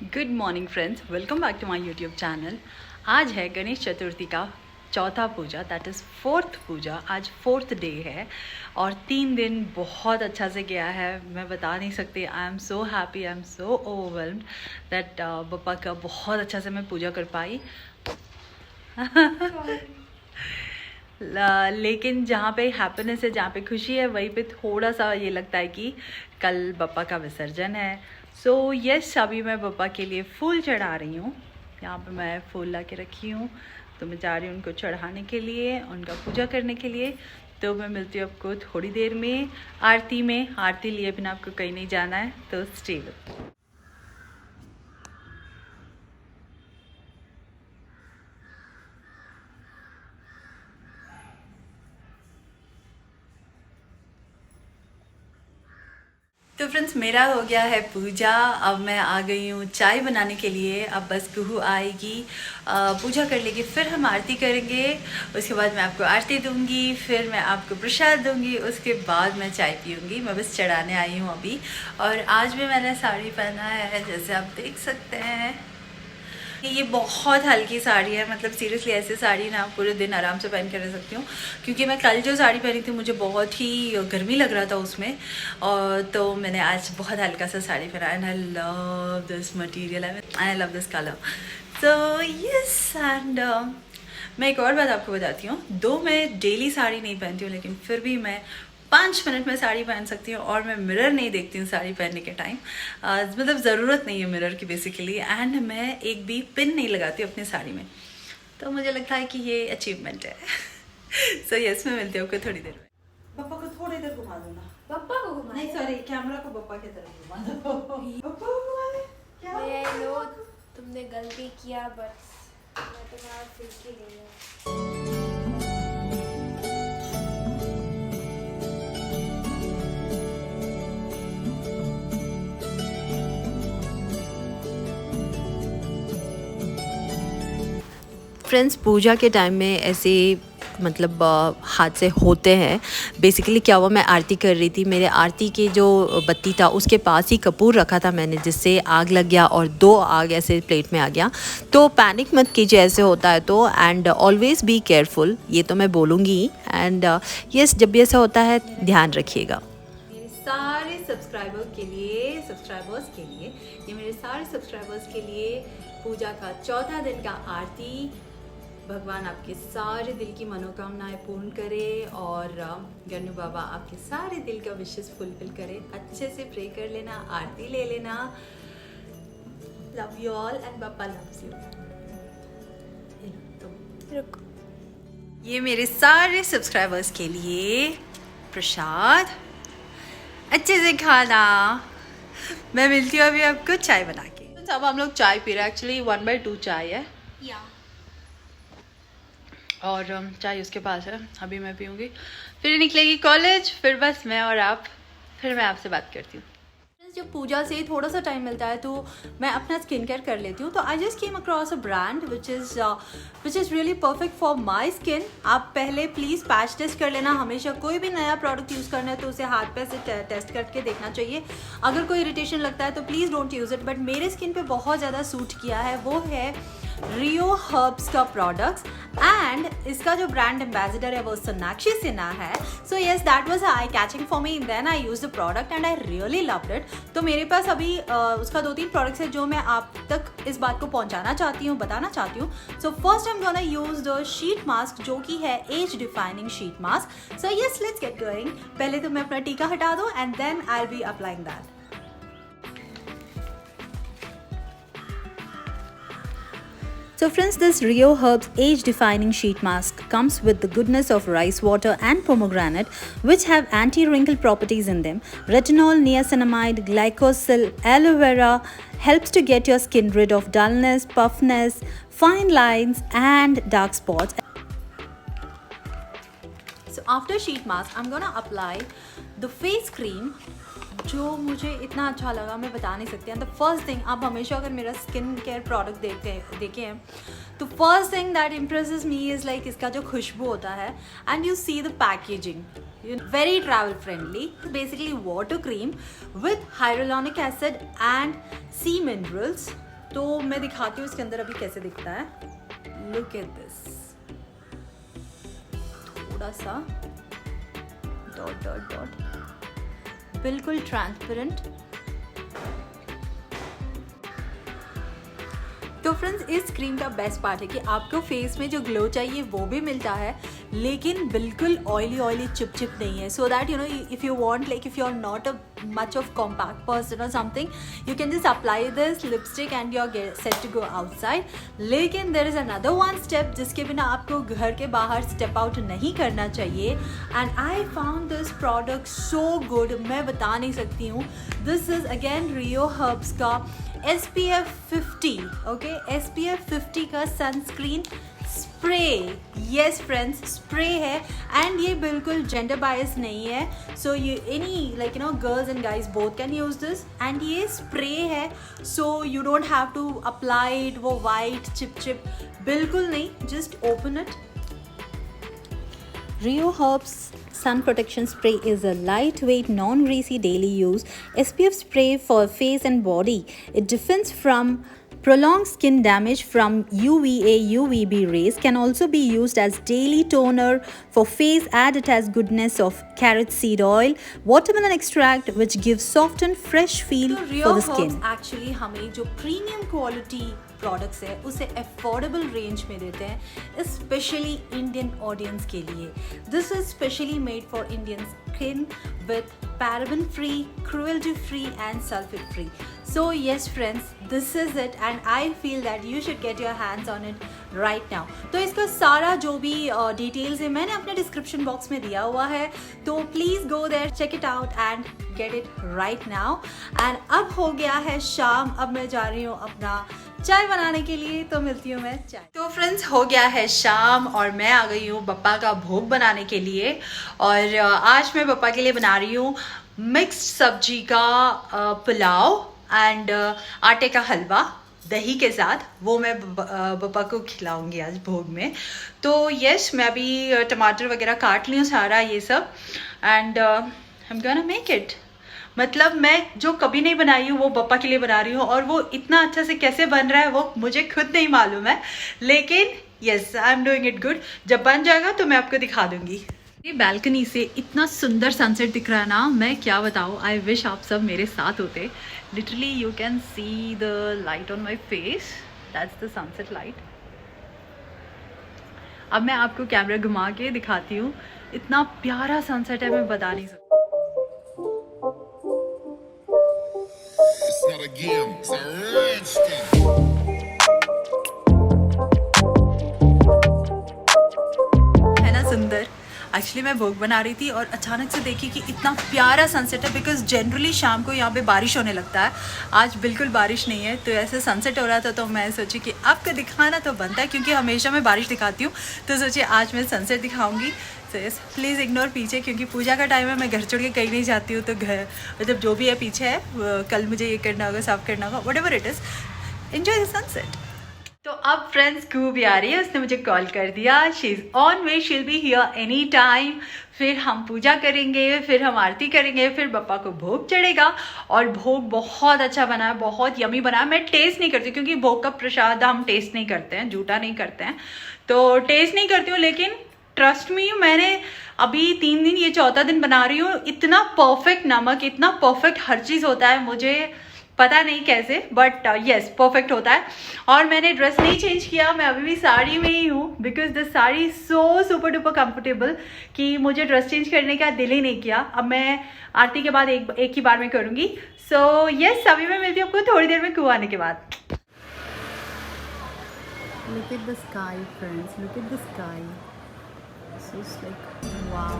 Good morning friends, welcome back to my YouTube channel. आज है गणेश चतुर्थी का चौथा पूजा, दैट इज़ फोर्थ पूजा। आज फोर्थ डे है और 3 दिन बहुत अच्छा से गया है। मैं बता नहीं सकती, I am so happy, I am so overwhelmed that Bappa का बहुत अच्छा से मैं पूजा कर पाई। लेकिन जहाँ पे हैप्पीनेस है, जहाँ पे खुशी है, वहीं पे थोड़ा सा ये लगता है कि कल बप्पा का विसर्जन है। सो यस, अभी मैं बप्पा के लिए फूल चढ़ा रही हूँ। यहाँ पे मैं फूल ला के रखी हूँ, तो मैं जा रही हूँ उनको चढ़ाने के लिए, उनका पूजा करने के लिए। तो मैं मिलती हूँ आपको थोड़ी देर में आरती में। आरती लिए बिना आपको कहीं नहीं जाना है, तो स्टे विद। तो फ्रेंड्स, मेरा हो गया है पूजा। अब मैं आ गई हूँ चाय बनाने के लिए। अब बस कुहू आएगी, पूजा कर लेगी, फिर हम आरती करेंगे। उसके बाद मैं आपको आरती दूंगी, फिर मैं आपको प्रसाद दूंगी, उसके बाद मैं चाय पीऊँगी। मैं बस चढ़ाने आई हूँ अभी। और आज भी मैंने साड़ी पहना है, जैसे आप देख सकते हैं। ये बहुत हल्की साड़ी है, मतलब सीरियसली ऐसे साड़ी ना पूरे दिन आराम से पहन कर रह सकती हूँ। क्योंकि मैं कल जो साड़ी पहनी थी, मुझे बहुत ही गर्मी लग रहा था उसमें, और तो मैंने आज बहुत हल्का सा साड़ी पहना। And I love this material, I love this colour. So yes, and मैं एक और बात आपको बताती हूँ। दो मैं डेली साड़ी नहीं पहनती हूँ, लेकिन फिर भी मैं 5 मिनट में साड़ी पहन सकती हूँ। और मैं मिरर नहीं देखती हूँ साड़ी पहनने के टाइम, मतलब ज़रूरत नहीं है मिरर की बेसिकली। एंड मैं एक भी पिन नहीं लगाती हूँ अपनी साड़ी में, तो मुझे लगता है कि ये अचीवमेंट है। सो यस, मैं मिलती हूँ आपको थोड़ी देर में। पापा को थोड़ी देर घुमा दो ना। पप्पा को घुमा नहीं सॉरी, कैमरा को पापा की तरफ घुमा दो। पापा को घुमा दे। क्या मैं नो, तुमने गलती किया, बस मैं तुम्हारा फिर के लिए। फ्रेंड्स, पूजा के टाइम में ऐसे मतलब हादसे होते हैं। बेसिकली क्या हुआ, मैं आरती कर रही थी, मेरे आरती के जो बत्ती था उसके पास ही कपूर रखा था मैंने, जिससे आग लग गया और 2 आग ऐसे प्लेट में आ गया। तो पैनिक मत कीजिए, ऐसे होता है तो, एंड ऑलवेज बी केयरफुल, ये तो मैं बोलूँगी। एंड यस, जब भी ऐसा होता है ध्यान रखिएगा। मेरे सारे सब्सक्राइबर्स के लिए, ये मेरे सारे सब्सक्राइबर्स के लिए पूजा का चौथा दिन का आरती। भगवान आपके सारे दिल की मनोकामनाएं पूर्ण करे, और गन्नू बाबा आपके सारे दिल का विशेष फुलफिल करे। अच्छे से प्रे कर लेना, आरती ले लेना। Love you all and Baba loves you. रुक, ये मेरे सारे सब्सक्राइबर्स के लिए प्रसाद, अच्छे से खाना। मैं मिलती हूँ अभी आपको चाय बना के। तो अब हम लोग चाय पी रहे हैं। एक्चुअली 1/2 चाय है, और चाय उसके पास है। अभी मैं पीऊँगी, फिर निकलेगी कॉलेज, फिर बस मैं और आप, फिर मैं आपसे बात करती हूँ। जब पूजा से थोड़ा सा टाइम मिलता है तो मैं अपना स्किन केयर कर लेती हूँ। तो I just came across a brand which is really perfect for my skin. आप पहले प्लीज़ पैच टेस्ट कर लेना। हमेशा कोई भी नया प्रोडक्ट यूज़ करना है तो उसे हाथ पे से टेस्ट करके देखना चाहिए। अगर कोई इरिटेशन लगता है तो please don't use it. But मेरे स्किन पे बहुत ज़्यादा सूट किया है, वो है रियो हर्ब्स का प्रोडक्ट्स, एंड इसका जो ब्रांड एम्बेसडर है वो सोनाक्षी सिन्हा है। So yes, that was eye catching for me, then I use the product and I really loved it. तो मेरे पास अभी उसका 2-3 प्रोडक्ट्स है जो मैं आप तक इस बात को पहुंचाना चाहती हूँ, बताना चाहती हूँ। So first I am gonna use the sheet mask, जो कि है age defining sheet mask. So yes, let's get going. पहले तो मैं अपना टीका हटा दूँ and then I will be applying that. So friends, this Rio Herbs Age Defining Sheet Mask comes with the goodness of rice water and pomegranate, which have anti-wrinkle properties in them. Retinol, niacinamide, glycosyl, aloe vera helps to get your skin rid of dullness, puffiness, fine lines and dark spots. So after sheet mask, I'm gonna apply the face cream, जो मुझे इतना अच्छा लगा मैं बता नहीं सकती। And the first thing, आप हमेशा अगर मेरा स्किन केयर प्रोडक्ट देखे हैं तो first thing that impresses me is like इसका जो खुशबू होता है। And you see the packaging, very travel friendly. Basically water cream with hyaluronic acid and sea minerals तो मैं दिखाती हूँ इसके अंदर अभी कैसे दिखता है। लुक एट दिस, थोड़ा सा डॉट डॉट डॉट, बिल्कुल ट्रांसपेरेंट। तो फ्रेंड्स, इस क्रीम का बेस्ट पार्ट है कि आपको फेस में जो ग्लो चाहिए वो भी मिलता है, लेकिन बिल्कुल ऑयली चिप नहीं है। So that you know if you want, like if you are not a much of compact person or something, you can just apply this lipstick and you're set to go outside. लेकिन there is another one step जिसके बिना आपको घर के बाहर step out नहीं करना चाहिए। And I found this product so good, मैं बता नहीं सकती हूँ। This is again Rio Herbs का SPF 50, okay, SPF 50 का sunscreen spray. Yes friends, spray है एंड ये बिल्कुल जेंडर बायस नहीं है। सो ये any like you know girls and guys both can use this. And ये स्प्रे है, so you don't have to apply it वो वाइट चिप बिल्कुल नहीं, just open it. Rio Herbs Sun Protection Spray is a lightweight, non-greasy daily use SPF spray for face and body. It defends from prolonged skin damage from UVA UVB rays. Can also be used as daily toner for face, and it has goodness of carrot seed oil, watermelon extract, which gives soft and fresh feel for the skin. Actually हमें जो premium quality products है उसे affordable range में देते हैं, specially Indian audience के लिए। This is specially made for Indian skin with paraben free, cruelty free and sulphate free. So yes friends, this is it and I feel that you should get your hands on it right now. तो इसका सारा जो भी details है मैंने अपने description box में दिया हुआ है, तो please go there, check it out and get it right now. And अब हो गया है शाम, अब मैं जा रही हूँ अपना चाय बनाने के लिए, तो मिलती हूँ मैं चाय। तो फ्रेंड्स, हो गया है शाम और मैं आ गई हूँ बप्पा का भोग बनाने के लिए। और आज मैं बप्पा के लिए बना रही हूँ मिक्स्ड सब्जी का पुलाव एंड आटे का हलवा दही के साथ। वो मैं बप्पा को खिलाऊंगी आज भोग में। तो यस, मैं अभी टमाटर वगैरह काट ली हूँ सारा ये सब, and I am gonna make it. मतलब मैं जो कभी नहीं बनाई हूँ वो बप्पा के लिए बना रही हूँ, और वो इतना अच्छा से कैसे बन रहा है वो मुझे खुद नहीं मालूम है, लेकिन yes, I am doing it good. जब बन जाएगा तो मैं आपको दिखा दूंगी। ये बालकनी से इतना सुंदर सनसेट दिख रहा है ना, मैं क्या बताऊँ। आई विश आप सब मेरे साथ होते। Literally you can see the light on my face, that's the sunset light. अब मैं आपको कैमरा घुमा के दिखाती हूँ, इतना प्यारा सनसेट है, मैं बता नहीं सकती। It's not a game, it's a rich thing. है ना सुंदर। एक्चुअली मैं भोग बना रही थी और अचानक से देखी कि इतना प्यारा सनसेट है, बिकॉज जनरली शाम को यहाँ पे बारिश होने लगता है। आज बिल्कुल बारिश नहीं है, तो ऐसे सनसेट हो रहा था, तो मैं सोची कि आपको दिखाना तो बनता है, क्योंकि हमेशा मैं बारिश दिखाती हूँ, तो सोचिए आज मैं सनसेट दिखाऊंगी। तो यस, प्लीज़ इग्नोर पीछे, क्योंकि पूजा का टाइम है, मैं घर छोड़ के कहीं नहीं जाती हूँ, तो घर मतलब जो भी है पीछे है, कल मुझे ये करना होगा, साफ करना होगा, whatever it is, enjoy the sunset. तो अब फ्रेंड्स कू भी आ रही है, उसने मुझे कॉल कर दिया, she is on way, she will be here any time. फिर हम पूजा करेंगे, फिर हम आरती करेंगे, फिर बप्पा को भोग चढ़ेगा। और भोग बहुत अच्छा बना है, बहुत यमी बना है। मैं टेस्ट नहीं करती, क्योंकि भोग का प्रसाद हम टेस्ट नहीं करते हैं, झूठा नहीं करते हैं, तो टेस्ट नहीं करती हूँ। लेकिन ट्रस्ट मी, मैंने अभी 3 दिन, ये 4था दिन बना रही हूँ। इतना परफेक्ट नमक, इतना परफेक्ट हर चीज़ होता है, मुझे पता नहीं कैसे, बट यस परफेक्ट होता है। और मैंने ड्रेस नहीं चेंज किया, मैं अभी भी साड़ी में ही हूँ, because the sari so super duper comfortable कि मुझे ड्रेस चेंज करने का दिल ही नहीं किया। अब मैं आरती के बाद एक ही बार में करूँगी। सो यस, अभी मैं मिलती हूँ आपको थोड़ी देर में कुआं आने के बाद। Look at the sky, friends. Look at the sky. It's just like wow.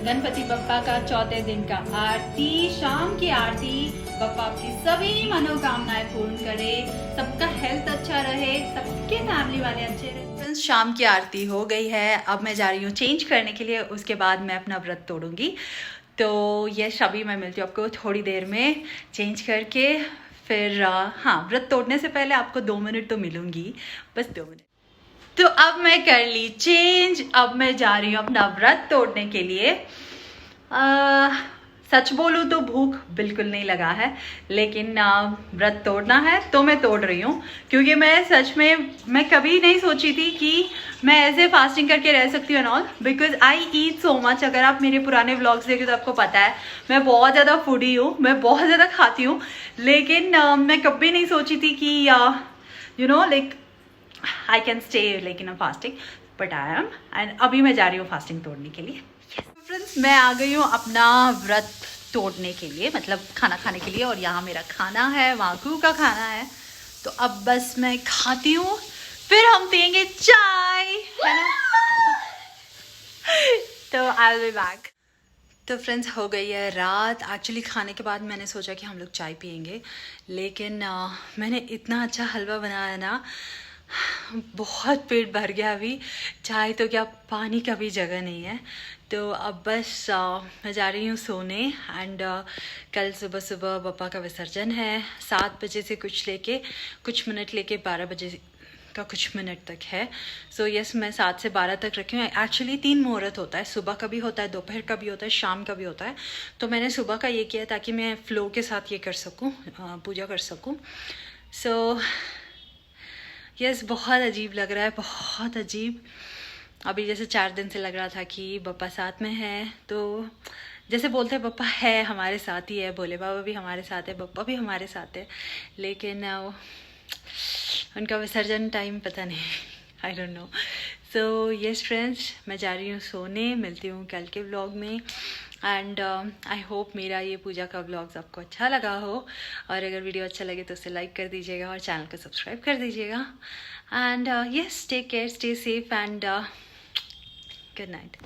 Ganpati Bappa का चौथे दिन का आरती, शाम की आरती। बप्पा आपकी सभी मनोकामनाएं पूर्ण करे, सबका हेल्थ अच्छा रहे, सबके फैमिली वाले अच्छे रहे। फ्रेंड्स, शाम की आरती हो गई है, अब मैं जा रही हूँ चेंज करने के लिए, उसके बाद मैं अपना व्रत तोड़ूंगी। तो यस, अभी मैं मिलती हूँ आपको थोड़ी देर में चेंज करके। फिर हाँ, व्रत तोड़ने से पहले आपको 2 मिनट तो मिलूंगी, बस 2 मिनट। तो अब मैं कर ली चेंज, अब मैं जा रही हूँ अपना व्रत तोड़ने के लिए। सच बोलूँ तो भूख बिल्कुल नहीं लगा है, लेकिन व्रत तोड़ना है तो मैं तोड़ रही हूँ, क्योंकि मैं सच में मैं कभी नहीं सोची थी कि मैं ऐसे फास्टिंग करके रह सकती हूँ and all, because I eat so much. अगर आप मेरे पुराने व्लॉग्स देखें तो आपको पता है मैं बहुत ज़्यादा फूडी हूँ, मैं बहुत ज़्यादा खाती हूँ, लेकिन मैं कभी नहीं सोची थी कि you know like I can stay like in a fasting, but I am. And अभी मैं जा रही हूँ फास्टिंग तोड़ने के लिए। फ्रेंड्स, मैं आ गई हूँ अपना व्रत तोड़ने के लिए, मतलब खाना खाने के लिए, और यहाँ मेरा खाना है, वाकू का खाना है। तो अब बस मैं खाती हूँ, फिर हम पियेंगे चाय, है ना। तो आई विल बी बैक। तो फ्रेंड्स, हो गई है रात। एक्चुअली खाने के बाद मैंने सोचा कि हम लोग चाय पियेंगे, लेकिन मैंने इतना अच्छा हलवा बनाया ना, बहुत पेट भर गया। अभी चाय तो क्या, पानी का भी जगह नहीं है। तो अब बस मैं जा रही हूँ सोने। एंड कल सुबह सुबह बप्पा का विसर्जन है, 7 बजे से कुछ मिनट लेके 12 बजे का कुछ मिनट तक है। सो यस, मैं 7 से 12 तक रखी हूँ। एक्चुअली 3 मुहूर्त होता है, सुबह का भी होता है, दोपहर का भी होता है, शाम का भी होता है। तो मैंने सुबह का ये किया ताकि मैं फ्लो के साथ ये कर सकूँ, पूजा कर सकूँ। सो यस, बहुत अजीब लग रहा है, बहुत अजीब। अभी जैसे 4 दिन से लग रहा था कि बप्पा साथ में है, तो जैसे बोलते हैं बप्पा है, हमारे साथ ही है, भोले बाबा भी हमारे साथ है, बप्पा भी हमारे साथ है, लेकिन उनका विसर्जन टाइम पता नहीं, I don't know. So yes friends, मैं जा रही हूँ सोने, मिलती हूँ कल के व्लॉग में। एंड आई होप मेरा ये पूजा का व्लॉग्स आपको अच्छा लगा हो, और अगर वीडियो अच्छा लगे तो उसे लाइक कर दीजिएगा और चैनल को सब्सक्राइब कर दीजिएगा। And yes, take care, stay safe and good night.